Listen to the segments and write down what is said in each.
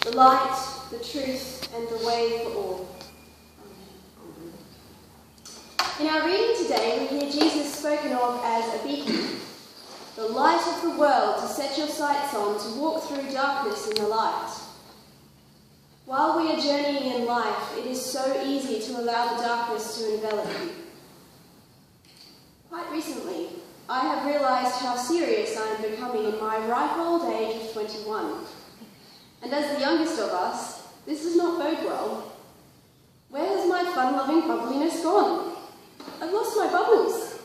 the light, the truth, and the way for all. In our reading today, we hear Jesus spoken of as a beacon, the light of the world to set your sights on, to walk through darkness in the light. While we are journeying in life, it is so easy to allow the darkness to envelop you. Quite recently, I have realised how serious I am becoming in my ripe old age of 21. And as the youngest of us, this does not bode well. Where has my fun-loving bubbliness gone? I've lost my bubbles.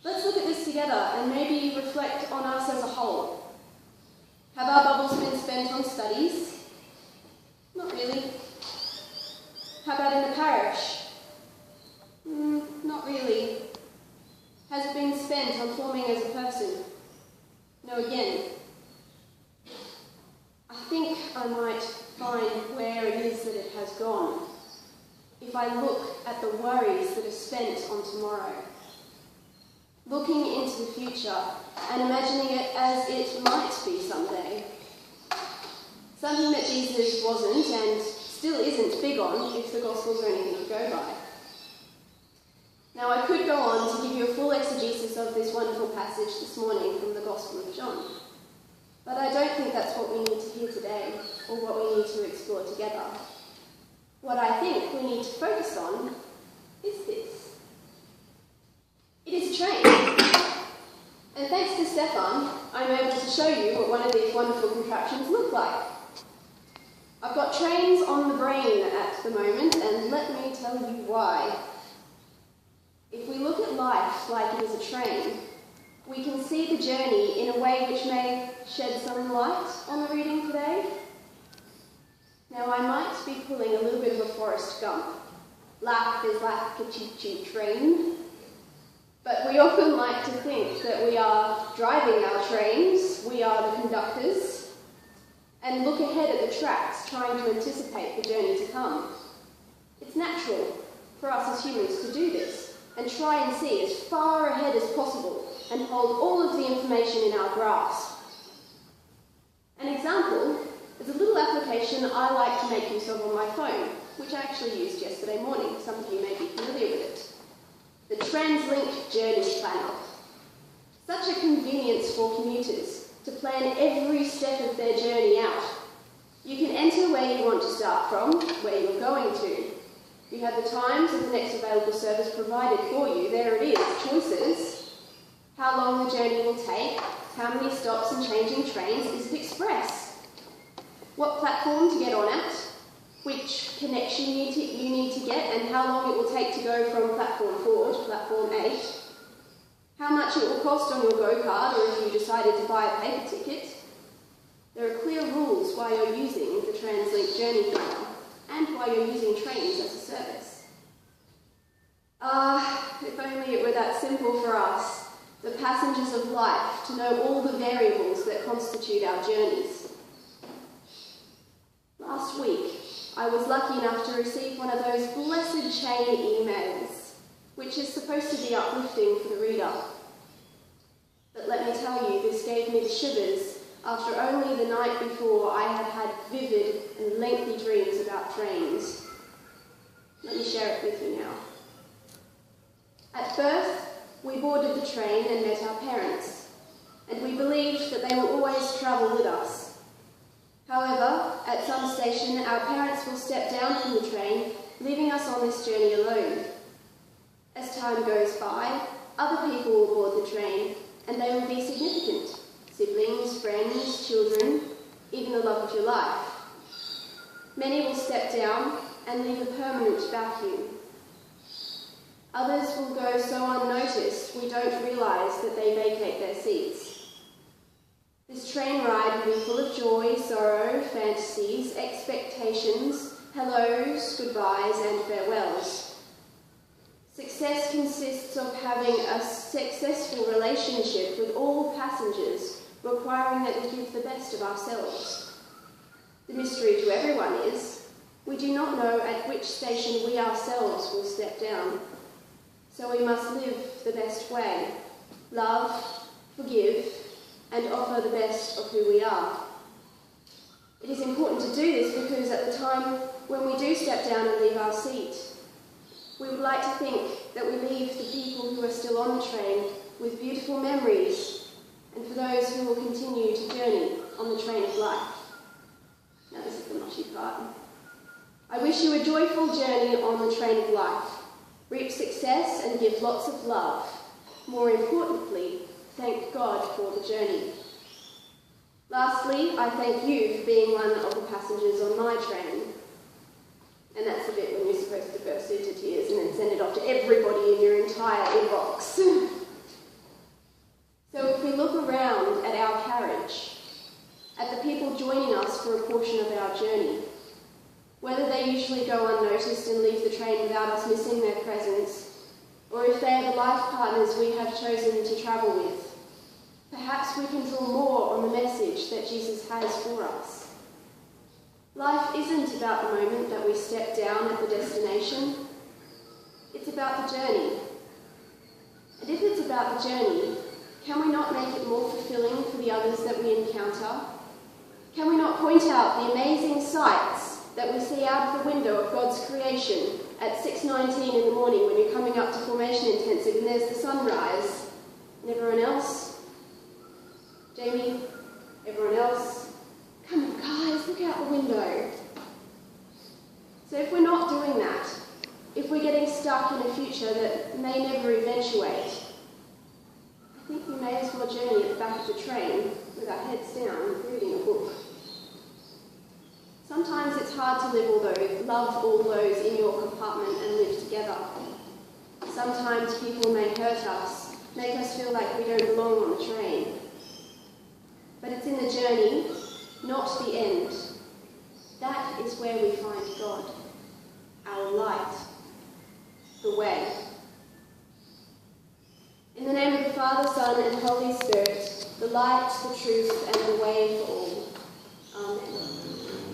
Let's look at this together and maybe reflect on us as a whole. Have our bubbles been spent on studies? Not really. How about in the parish? Not really. Has it been spent on forming as a person? No again. I think I might find where it is that it has gone if I look at the worries that are spent on tomorrow. Looking into the future and imagining it as it might be someday. Something that Jesus wasn't and still isn't big on if the Gospels are anything to go by. Now I could go on to give you a full exegesis of this wonderful passage this morning from the Gospel of John, but I don't think that's what we need to hear today or what we need to explore together. What I think we need to focus on is this. It is a train. And thanks to Stefan, I'm able to show you what one of these wonderful contraptions look like. I've got trains on the brain at the moment, and let me tell you why. If we look at life like it is a train, we can see the journey in a way which may shed some light on the reading today. Now, I might be pulling a little bit of a Forrest Gump. Life is like a choo-choo train. But we often like to think that we are driving our trains, we are the conductors, and look ahead at the tracks trying to anticipate the journey to come. It's natural for us as humans to do this and try and see as far ahead as possible and hold all of the information in our grasp. An example is a little application I like to make use of on my phone, which I actually used yesterday morning. Some of you may be familiar with it. The TransLink Journey Planner. Such a convenience for commuters to plan every step of their journey out. You can enter where you want to start from, where you're going to. You have the times of the next available service provided for you. There it is, choices. How long the journey will take, how many stops and changing trains, is it express? What platform to get on at, which connection you need to get, and how long it will take to go from platform 4 to platform 8. How much it will cost on your go-card, or if you decided to buy a paper ticket. There are clear rules why you're using the TransLink Journey Planner, and why you're using trains as a service. If only it were that simple for us, the passengers of life, to know all the variables that constitute our journeys. Last week, I was lucky enough to receive one of those blessed chain emails, which is supposed to be uplifting for the reader. But let me tell you, this gave me the shivers after only the night before I had had vivid and lengthy dreams about trains. Let me share it with you now. At birth, we boarded the train and met our parents, and we believed that they will always travel with us. However, at some station, our parents will step down from the train, leaving us on this journey alone. As time goes by, other people will board the train, and they will be significant. Siblings, friends, children, even the love of your life. Many will step down and leave a permanent vacuum. Others will go so unnoticed we don't realise that they vacate their seats. This train ride will be full of joy, sorrow, fantasies, expectations, hellos, goodbyes and farewells. Success consists of having a successful relationship with all passengers, requiring that we give the best of ourselves. The mystery to everyone is, we do not know at which station we ourselves will step down. So we must live the best way, love, forgive, and offer the best of who we are. It is important important to do this because at the time when we do step down and leave our seat, we would like to think that we leave the people who are still on the train with beautiful memories, and for those who will continue to journey on the train of life. Now this is the notchy part. I wish you a joyful journey on the train of life. Reap success and give lots of love. More importantly, thank God for the journey. Lastly, I thank you for being one of the passengers on my train. And that's the bit when you're supposed to burst into tears and then send it off to everybody in your entire inbox. So if we look around at our carriage, at the people joining us for a portion of our journey, whether they usually go unnoticed and leave the train without us missing their presence, or if they are the life partners we have chosen to travel with, perhaps we can draw more on the message that Jesus has for us. Life isn't about the moment that we step down at the destination. It's about the journey. And if it's about the journey, can we not make it more fulfilling for the others that we encounter? Can we not point out the amazing sights that we see out of the window of God's creation at 6:19 in the morning when you're coming up to formation intensive and there's the sunrise, and everyone else? Jamie, everyone else? Come on guys, look out the window. So if we're not doing that, if we're getting stuck in a future that may never eventuate, I think we may as well journey at the back of the train with our heads down, reading a book. Sometimes it's hard to love all those in your compartment and live together. Sometimes people may hurt us, make us feel like we don't belong on the train. But it's in the journey, not the end. That is where we find God, our light, the way. In the name of the Father, Son, and Holy Spirit, the light, the truth, and the way for all. Amen.